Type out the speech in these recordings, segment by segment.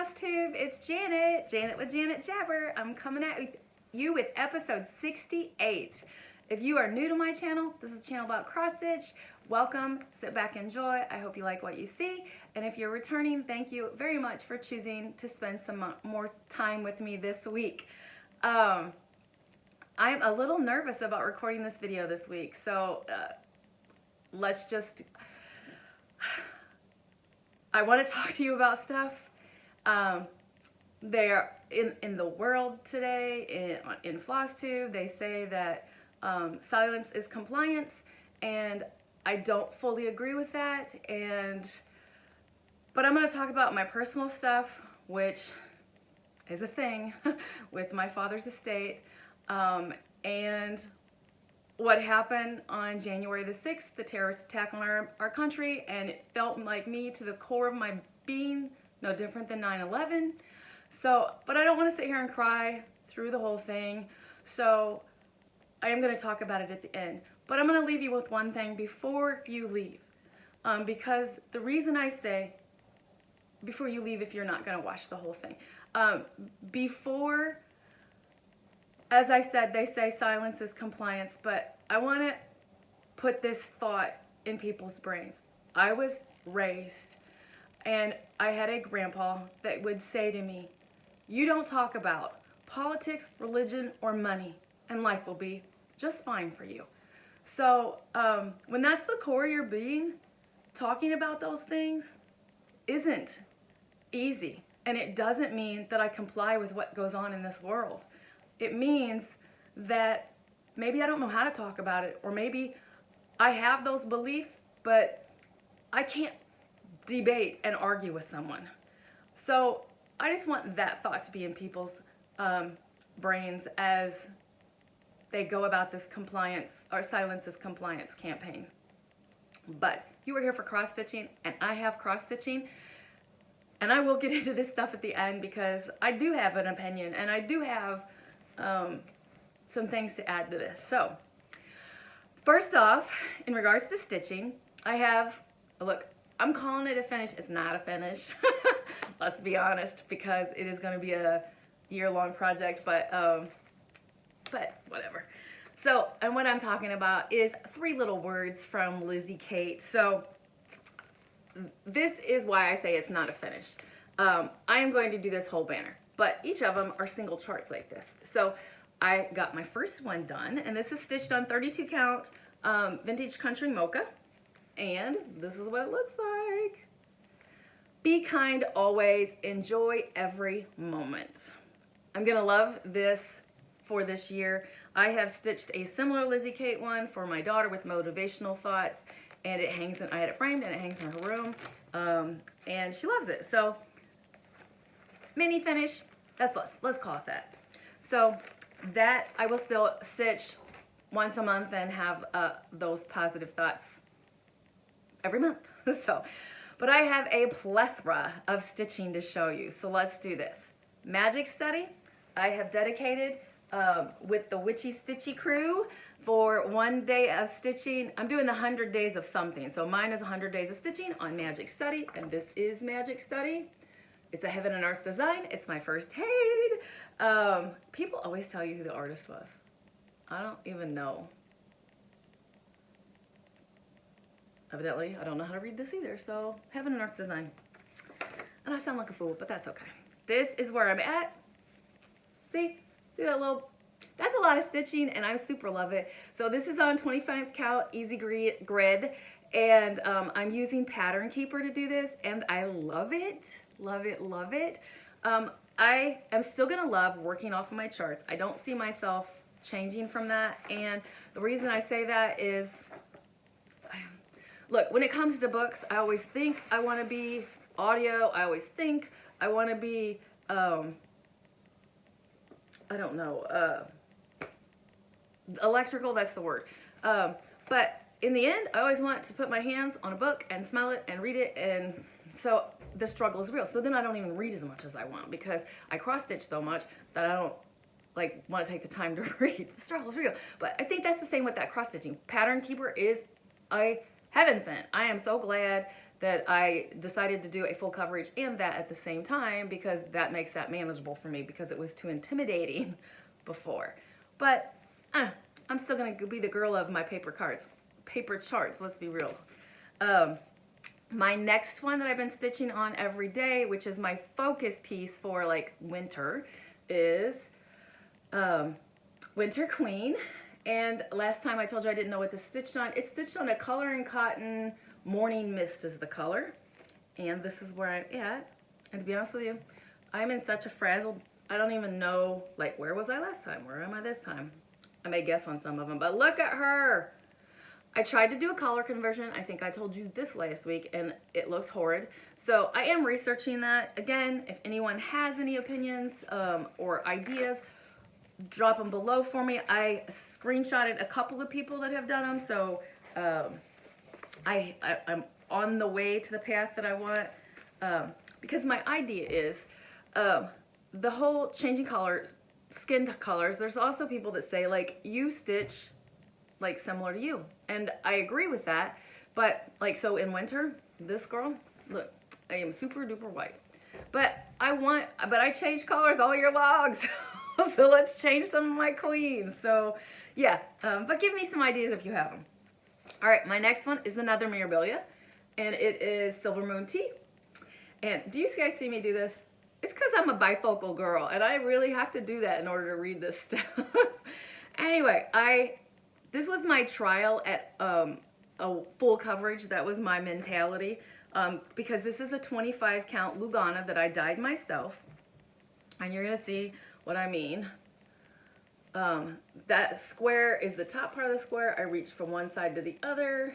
Flosstube. It's Janet with Janet Jabber. I'm coming at you with episode 68. If you are new to my channel, this is a channel about cross stitch. Welcome, sit back, enjoy. I hope you like what you see. And if you're returning, thank you very much for choosing to spend some more time with me this week. I'm a little nervous about recording this video this week, so let's just, I want to talk to you about stuff. They're in the world today, in Flosstube, they say that silence is compliance, and I don't fully agree with that. But I'm going to talk about my personal stuff, which is a thing with my father's estate, and what happened on January the 6th, the terrorist attack on our country, and it felt like me to the core of my being, no different than 9/11. So, but I don't want to sit here and cry through the whole thing, so I am going to talk about it at the end. But I'm going to leave you with one thing before you leave, because the reason I say before you leave if you're not going to watch the whole thing, as I said, they say silence is compliance, but I want to put this thought in people's brains. I was raised, and I had a grandpa that would say to me, you don't talk about politics, religion, or money, and life will be just fine for you. So when that's the core of your being, talking about those things isn't easy. And it doesn't mean that I comply with what goes on in this world. It means that maybe I don't know how to talk about it, or maybe I have those beliefs, but I can't debate and argue with someone. So I just want that thought to be in people's brains as they go about this compliance or silence is compliance campaign. But you were here for cross stitching, and I have cross stitching, and I will get into this stuff at the end because I do have an opinion, and I do have some things to add to this. So first off, in regards to stitching, I have, look, I'm calling it a finish. It's not a finish. Let's be honest, because it is going to be a year-long project, but whatever. So, and what I'm talking about is 3 little words from Lizzie Kate. So this is why I say it's not a finish. I am going to do this whole banner, but each of them are single charts like this. So I got my first one done, and this is stitched on 32 count vintage country mocha, and this is what it looks like. Be kind always, enjoy every moment. I'm gonna love this for this year. I have stitched a similar Lizzie Kate one for my daughter with motivational thoughts, and it hangs in, I had it framed and it hangs in her room, and she loves it. So mini finish, let's call it that. So that I will still stitch once a month and have those positive thoughts every month. So, but I have a plethora of stitching to show you. So let's do this. Magic Study, I have dedicated with the Witchy Stitchy crew for 1 day of stitching. I'm doing the 100 days of something. So mine is 100 days of stitching on Magic Study, and this is Magic Study. It's a Heaven and Earth design. It's my first aid. People always tell you who the artist was. I don't even know. Evidently, I don't know how to read this either. So Heaven and Earth design. And I sound like a fool, but that's okay. This is where I'm at. See that little, that's a lot of stitching, and I super love it. So this is on 25 count easy grid, and I'm using Pattern Keeper to do this, and I love it, love it, love it. I am still gonna love working off of my charts. I don't see myself changing from that, and the reason I say that is, look, when it comes to books, I always think I want to be audio. I always think I want to be, I don't know, electrical, that's the word. But in the end, I always want to put my hands on a book and smell it and read it, and so the struggle is real. So then I don't even read as much as I want because I cross-stitch so much that I don't want to take the time to read. The struggle is real. But I think that's the same with that cross-stitching. Pattern Keeper is a heaven sent. I am so glad that I decided to do a full coverage and that at the same time, because that makes that manageable for me, because it was too intimidating before. But I'm still gonna be the girl of my paper charts, let's be real. My next one that I've been stitching on every day, which is my focus piece for like winter, is Winter Queen. And last time I told you I didn't know what this stitched on. It's stitched on a Color and Cotton Morning Mist is the color. And this is where I'm at. And to be honest with you, I'm in such a frazzle. I don't even know, like, where was I last time? Where am I this time? I may guess on some of them, but look at her. I tried to do a color conversion. I think I told you this last week, and it looks horrid. So I am researching that. Again, if anyone has any opinions or ideas, drop them below for me. I screenshotted a couple of people that have done them, so I'm on the way to the path that I want. Because my idea is the whole changing colors, skin colors. There's also people that say, like, you stitch like similar to you, and I agree with that. But like, so in winter, this girl, look, I am super duper white, but I change colors all year long. So let's change some of my queens. So yeah, but give me some ideas if you have them. All right, my next one is another Mirabilia, and it is Silver Moon Tea. And do you guys see me do this? It's because I'm a bifocal girl, and I really have to do that in order to read this stuff. Anyway, this was my trial at a full coverage. That was my mentality, because this is a 25 count Lugana that I dyed myself, and you're gonna see what I mean. That square is the top part of the square. I reached from one side to the other,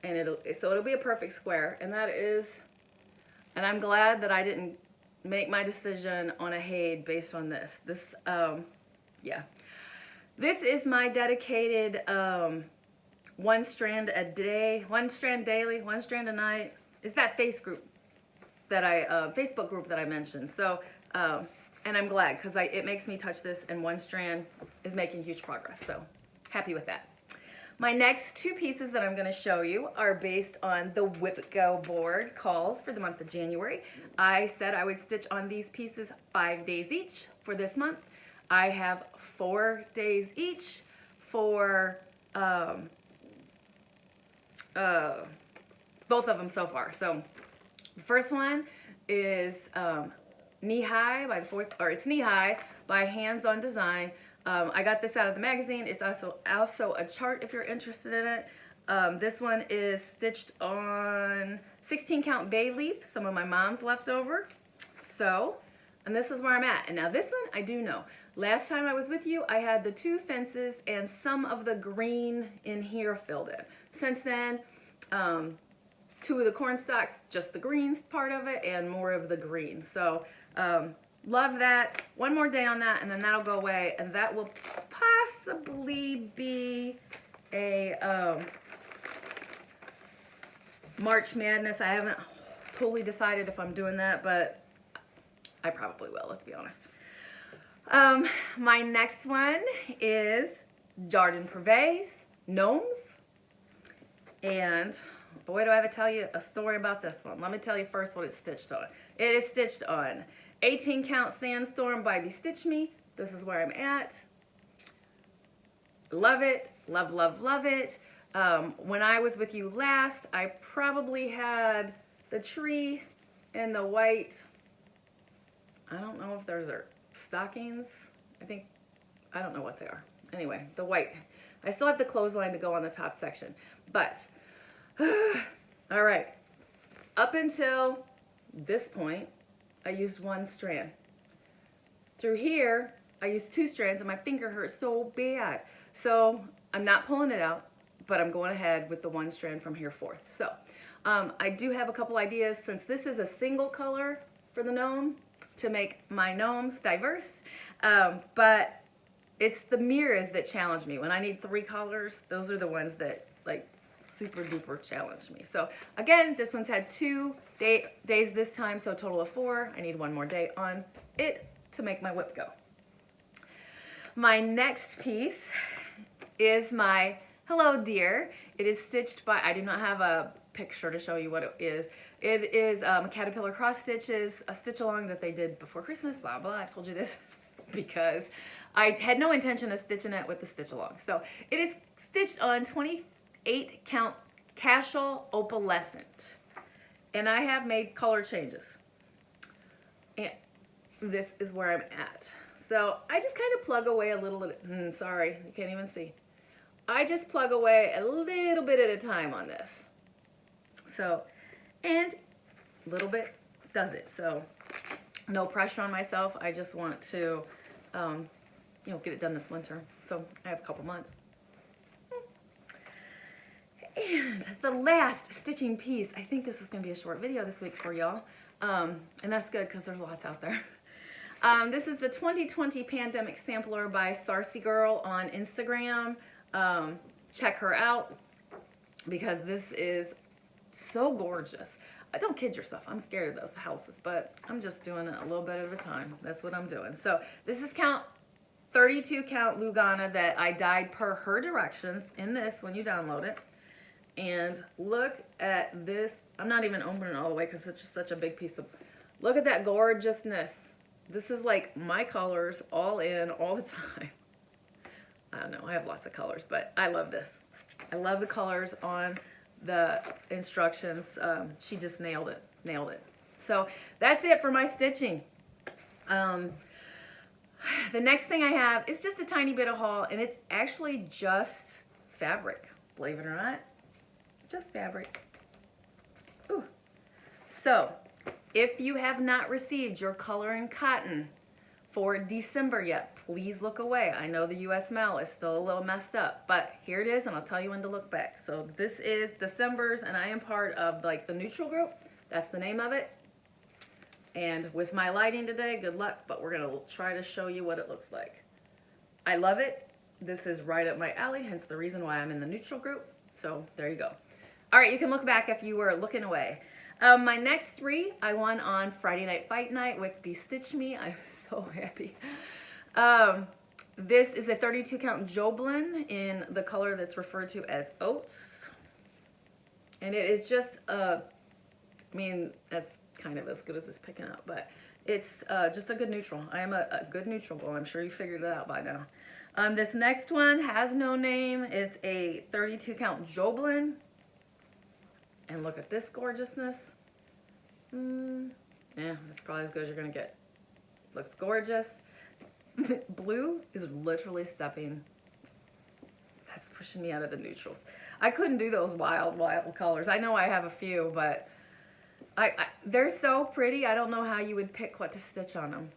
and it'll be a perfect square, and that is, and I'm glad that I didn't make my decision on a Haid based on this. Yeah. This is my dedicated one strand a day, one strand daily, one strand a night. It's that Facebook group that I mentioned. So, and I'm glad, because it makes me touch this, and one strand is making huge progress. So happy with that. My next two pieces that I'm going to show you are based on the Whip Go board calls for the month of January. I said I would stitch on these pieces 5 days each for this month. I have 4 days each for both of them so far. So the first one is Knee High by it's Knee High by Hands On Design. I got this out of the magazine. It's also a chart if you're interested in it. This one is stitched on 16 count bay leaf, some of my mom's leftover. So, and this is where I'm at. And now this one I do know. Last time I was with you, I had the 2 fences and some of the green in here filled in. Since then, 2 of the corn stalks, just the greens part of it, and more of the green. So, love that. One more day on that, and then that'll go away, and that will possibly be a March Madness. I haven't totally decided if I'm doing that, but I probably will, let's be honest. My next one is Jardin Privé's Gnomes, and boy, do I have to tell you a story about this one. Let me tell you first what it's stitched on. It is stitched on 18 count Sandstorm by Stitch Me. This is where I'm at. Love it. Love, love, love it. When I was with you last, I probably had the tree and the white. I don't know if those are stockings. I don't know what they are. Anyway, the white. I still have the clothesline to go on the top section. But, all right. Up until this point, I used 1 strand. Through here, I used 2 strands, and my finger hurt so bad. So I'm not pulling it out, but I'm going ahead with the 1 strand from here forth. So I do have a couple ideas, since this is a single color for the gnome, to make my gnomes diverse. But it's the mirrors that challenge me. When I need 3 colors, those are the ones that like super duper challenge me. So again, this one's had 2 days this time, so a total of 4. I need 1 more day on it to make my whip go. My next piece is my Hello Dear. It is stitched by, I do not have a picture to show you what it is. It is a caterpillar cross stitches, a stitch along that they did before Christmas, blah, blah. I've told you this because I had no intention of stitching it with the stitch along. So it is stitched on 28 count Casual Opalescent. And I have made color changes. And this is where I'm at. So I just kind of plug away a little, sorry, you can't even see. I just plug away a little bit at a time on this. So, and a little bit does it. So no pressure on myself. I just want to, you know, get it done this winter. So I have a couple months. And the last stitching piece, I think this is going to be a short video this week for y'all. And that's good because there's lots out there. This is the 2020 Pandemic Sampler by Sarcy Girl on Instagram. Check her out because this is so gorgeous. Don't kid yourself. I'm scared of those houses, but I'm just doing it a little bit at a time. That's what I'm doing. So this is 32 count Lugana that I dyed per her directions in this when you download it. And look at this. I'm not even opening it all the way because it's just such a big piece of, look at that gorgeousness. This is like my colors all in all the time. I don't know, I have lots of colors, but I love this. I love the colors on the instructions. She just nailed it. So that's it for my stitching. The next thing I have is just a tiny bit of haul, and it's actually just fabric, believe it or not. Just fabric. Ooh. So, if you have not received your color and cotton for December yet, please look away. I know the US mail is still a little messed up, but here it is, and I'll tell you when to look back. So this is December's, and I am part of like the neutral group. That's the name of it. And with my lighting today, good luck, but we're gonna try to show you what it looks like. I love it. This is right up my alley, hence the reason why I'm in the neutral group. So there you go. All right, you can look back if you were looking away. My next three, I won on Friday Night Fight Night with Bestitch Me. I'm so happy. This is a 32 count Joblin in the color that's referred to as Oats. And it is just, I mean, that's kind of as good as it's picking up, but it's just a good neutral. I am a good neutral girl. I'm sure you figured it out by now. This next one has no name. It's a 32 count Joblin. And look at this gorgeousness. Yeah, that's probably as good as you're gonna get. Looks gorgeous. Blue is literally stepping. That's pushing me out of the neutrals. I couldn't do those wild colors. I know I have a few, but they're so pretty. I don't know how you would pick what to stitch on them.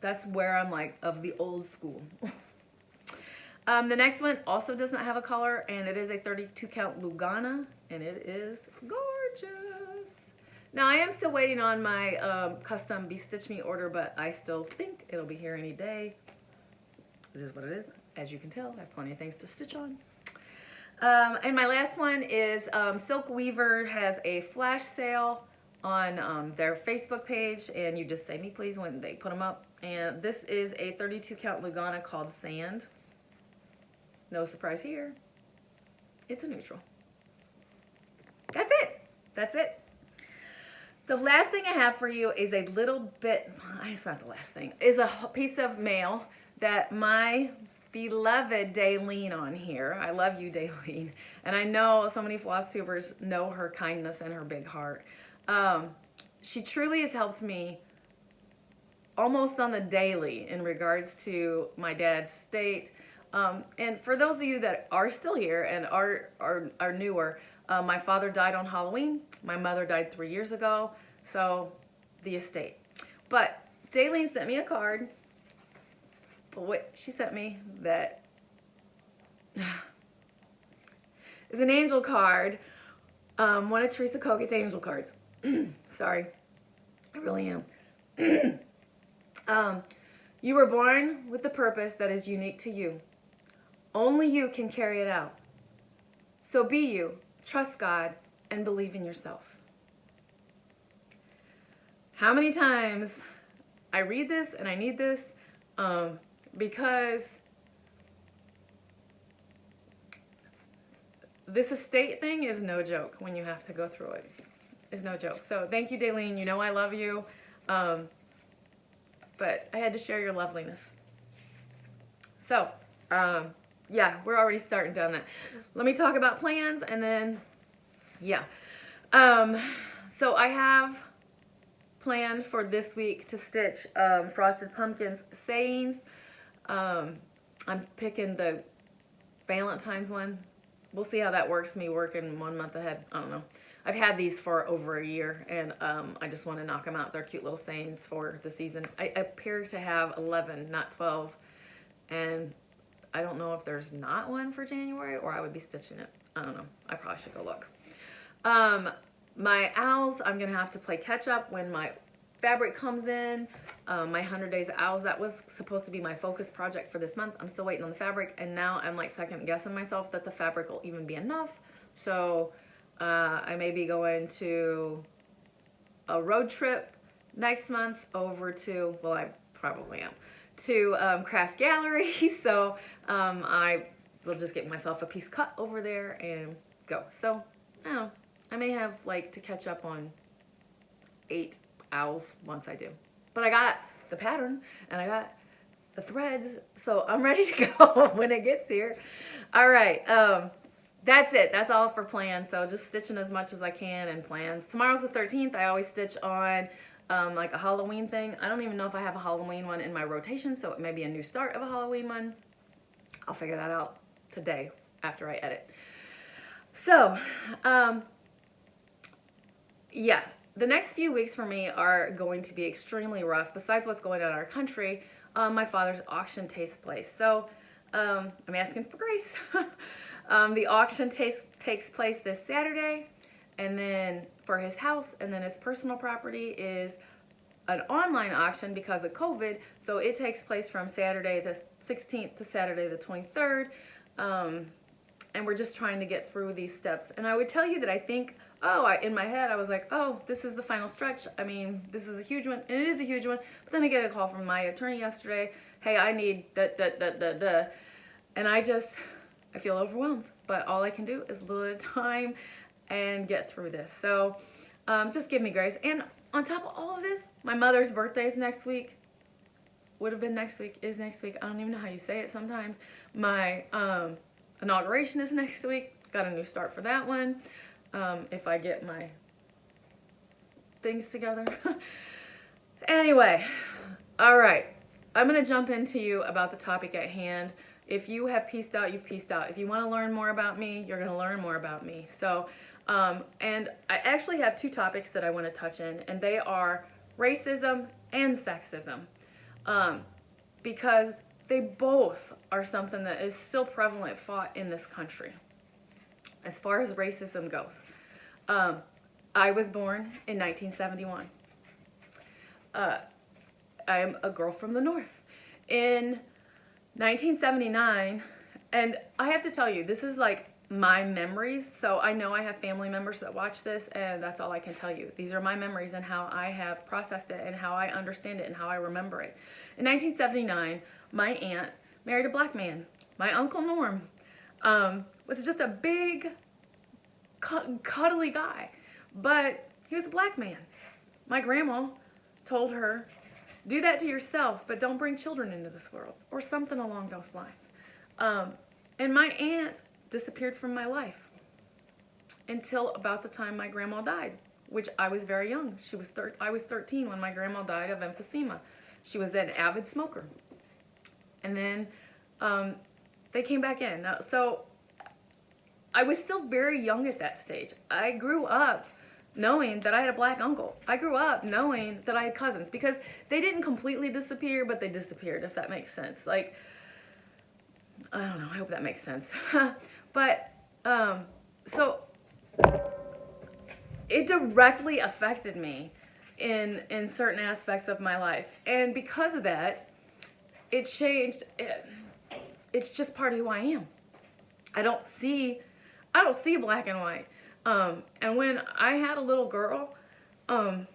That's where I'm like of the old school. The next one also does not have a color, and it is a 32 count Lugana, and it is gorgeous. Now I am still waiting on my custom Bestitch Me order, but I still think it'll be here any day. It is what it is. As you can tell, I have plenty of things to stitch on. And my last one is Silk Weaver has a flash sale on their Facebook page, and you just say me please when they put them up. And this is a 32 count Lugana called Sand. No surprise here. It's a neutral. That's it. That's it. The last thing I have for you is a little bit, it's not the last thing, is a piece of mail that my beloved Daylene on here. I love you, Daylene. And I know so many Flosstubers know her kindness and her big heart. She truly has helped me almost on the daily in regards to my dad's state. And for those of you that are still here and are newer, my father died on Halloween. My mother died 3 years ago. So the estate. But Daylene sent me a card. But what she sent me that is an angel card. One of Teresa Koga's angel cards. Sorry. I really am. You were born with the purpose that is unique to you. Only you can carry it out. So be you, trust God, and believe in yourself. How many times I read this and I need this because this estate thing is no joke when you have to go through it. It's no joke. So thank you, Daleen. You know I love you. But I had to share your loveliness. So, yeah, we're already starting down that. Let me talk about plans and then, yeah. So I have planned for this week to stitch Frosted Pumpkins sayings. I'm picking the Valentine's one. We'll see how that works, me working 1 month ahead. I don't know. I've had these for over a year, and I just want to knock them out. They're cute little sayings for the season. I appear to have 11, not 12, and I don't know if there's not one for January, or I would be stitching it. I don't know. I probably should go look. My owls, I'm going to have to play catch up when my fabric comes in. My 100 Days of Owls, that was supposed to be my focus project for this month. I'm still waiting on the fabric, and now I'm like second guessing myself that the fabric will even be enough. So I may be going to a road trip next month over to, well, I probably am, to Craft Gallery. So I will just get myself a piece cut over there and go. So I don't know. I may have like to catch up on 8 owls once I do. But I got the pattern and I got the threads, so I'm ready to go when it gets here. All right, that's it. That's all for plans. So just stitching as much as I can and plans. Tomorrow's the 13th. I always stitch on like a Halloween thing. I don't even know if I have a Halloween one in my rotation, so it may be a new start of a Halloween one. I'll figure that out today after I edit. So, yeah, the next few weeks for me are going to be extremely rough. Besides what's going on in our country, my father's auction takes place. So I'm asking for grace. The auction takes place this Saturday, and then for his house, and then his personal property is an online auction because of COVID. So it takes place from Saturday the 16th to Saturday the 23rd. And we're just trying to get through these steps. And I would tell you that I think, in my head, I was like, oh, this is the final stretch. I mean, this is a huge one, and it is a huge one. But then I get a call from my attorney yesterday. Hey, I need da. And I feel overwhelmed. But all I can do is a little at a time and get through this. So just give me grace. And on top of all of this, my mother's birthday is next week. Would have been next week, is next week. I don't even know how you say it sometimes. My inauguration is next week. Got a new start for that one. If I get my things together. Anyway, all right. I'm going to jump into you about the topic at hand. If you have pieced out, you've pieced out. If you want to learn more about me, you're going to learn more about me. So, and I actually have 2 topics that I want to touch in, and they are racism and sexism. Because they both are something that is still prevalent fought in this country as far as racism goes. I was born in 1971. I am a girl from the North. In 1979, and I have to tell you, this is like my memories, so I know I have family members that watch this, and that's all I can tell you. These are my memories and how I have processed it and how I understand it and how I remember it. In 1979, my aunt married a black man. My Uncle Norm was just a big, cuddly guy, but he was a black man. My grandma told her, do that to yourself, but don't bring children into this world, or something along those lines. And my aunt disappeared from my life until about the time my grandma died, which I was very young. I was 13 when my grandma died of emphysema. She was an avid smoker. And then they came back in. So I was still very young at that stage. I grew up knowing that I had a black uncle. I grew up knowing that I had cousins, because they didn't completely disappear, but they disappeared, if that makes sense. Like, I don't know, I hope that makes sense. But, so it directly affected me in certain aspects of my life. And because of that, it changed. It's just part of who I am. I don't see black and white. And when I had a little girl, we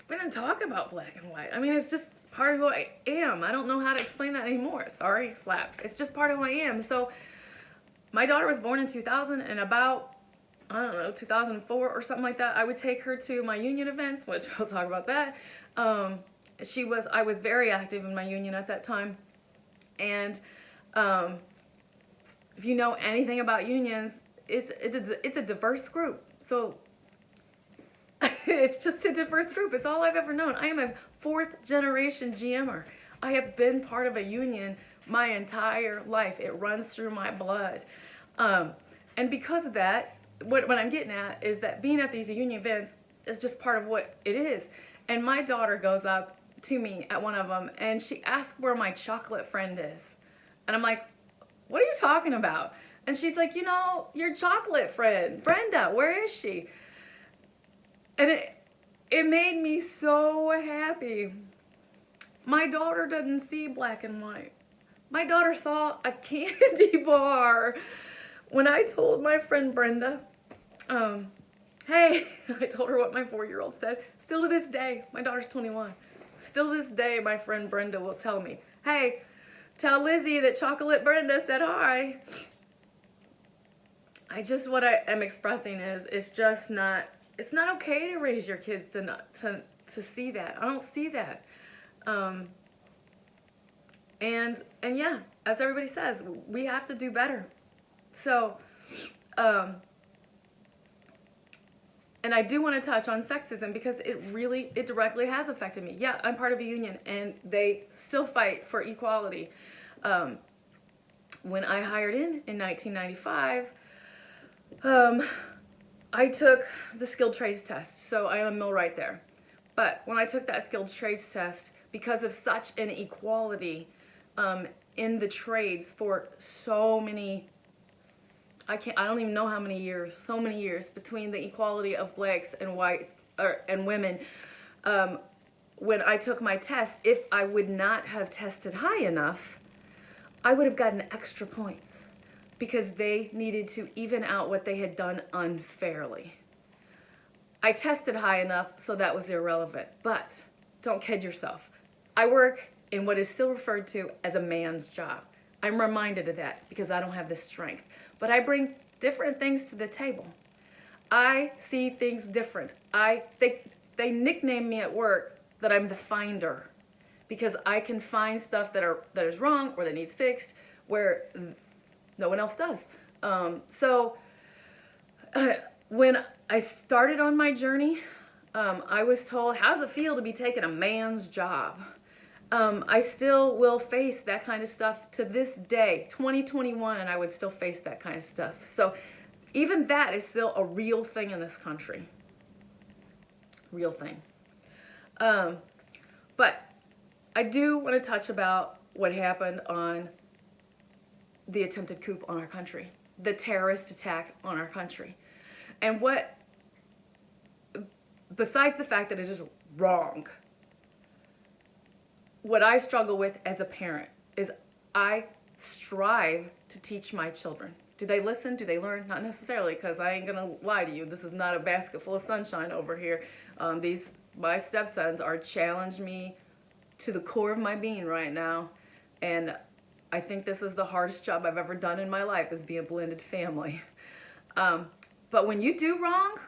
didn't talk about black and white. I mean, it's just part of who I am. I don't know how to explain that anymore. Sorry, slap. It's just part of who I am. So my daughter was born in 2000, and about, I don't know, 2004 or something like that, I would take her to my union events, which we'll talk about that. I was very active in my union at that time. And if you know anything about unions, it's a diverse group. So it's just a diverse group. It's all I've ever known. I am a 4th generation GMer. I have been part of a union my entire life. It runs through my blood. And because of that, what I'm getting at is that being at these union events is just part of what it is. And my daughter goes up to me at one of them and she asks where my chocolate friend is. And I'm like, what are you talking about? And she's like, you know, your chocolate friend, Brenda, where is she? And it made me so happy. My daughter doesn't see black and white. My daughter saw a candy bar. When I told my friend Brenda, hey, I told her what my 4-year-old said. Still to this day, my daughter's 21. Still to this day, my friend Brenda will tell me, hey, tell Lizzie that Chocolate Brenda said hi. What I am expressing is, it's not okay to raise your kids to see that. I don't see that. And yeah, as everybody says, we have to do better. So, and I do want to touch on sexism because it directly has affected me. Yeah, I'm part of a union and they still fight for equality. When I hired in 1995, I took the skilled trades test. So I am a millwright there. But when I took that skilled trades test, because of such an equality in the trades for so many, I don't even know how many years, so many years between the equality of blacks and white and women. When I took my test, if I would not have tested high enough, I would have gotten extra points because they needed to even out what they had done unfairly. I tested high enough, so that was irrelevant. But don't kid yourself. I work in what is still referred to as a man's job. I'm reminded of that because I don't have the strength. But I bring different things to the table. I see things different. They nickname me at work that I'm the finder because I can find stuff that is wrong or that needs fixed where no one else does. When I started on my journey, I was told, how's it feel to be taking a man's job? I still will face that kind of stuff to this day, 2021, and I would still face that kind of stuff. So even that is still a real thing in this country. Real thing. But I do want to touch about what happened on the attempted coup on our country, the terrorist attack on our country. And besides the fact that it is wrong, what I struggle with as a parent is I strive to teach my children. Do they listen? Do they learn? Not necessarily, because I ain't gonna lie to you. This is not a basket full of sunshine over here. My stepsons are challenging me to the core of my being right now. And I think this is the hardest job I've ever done in my life, is be a blended family. But when you do wrong,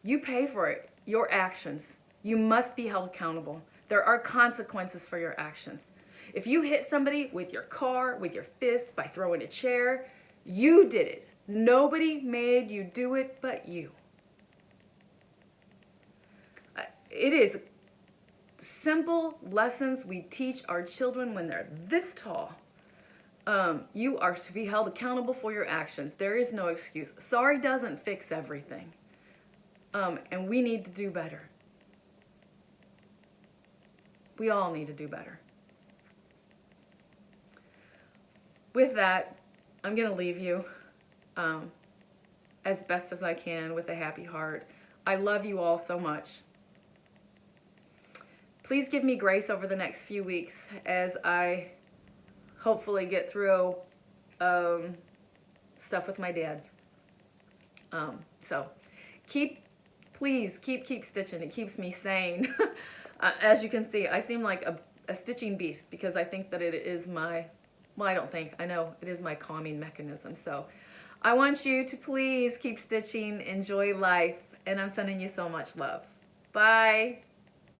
you pay for it. Your actions. You must be held accountable. There are consequences for your actions. If you hit somebody with your car, with your fist, by throwing a chair, you did it. Nobody made you do it but you. It is simple lessons we teach our children when they're this tall. You are to be held accountable for your actions. There is no excuse. Sorry doesn't fix everything. And we need to do better. We all need to do better. With that, I'm going to leave you as best as I can with a happy heart. I love you all so much. Please give me grace over the next few weeks as I hopefully get through stuff with my dad. So please keep stitching. It keeps me sane. As you can see, I seem like a stitching beast because I think that it is I know it is my calming mechanism. So I want you to please keep stitching, enjoy life, and I'm sending you so much love. Bye.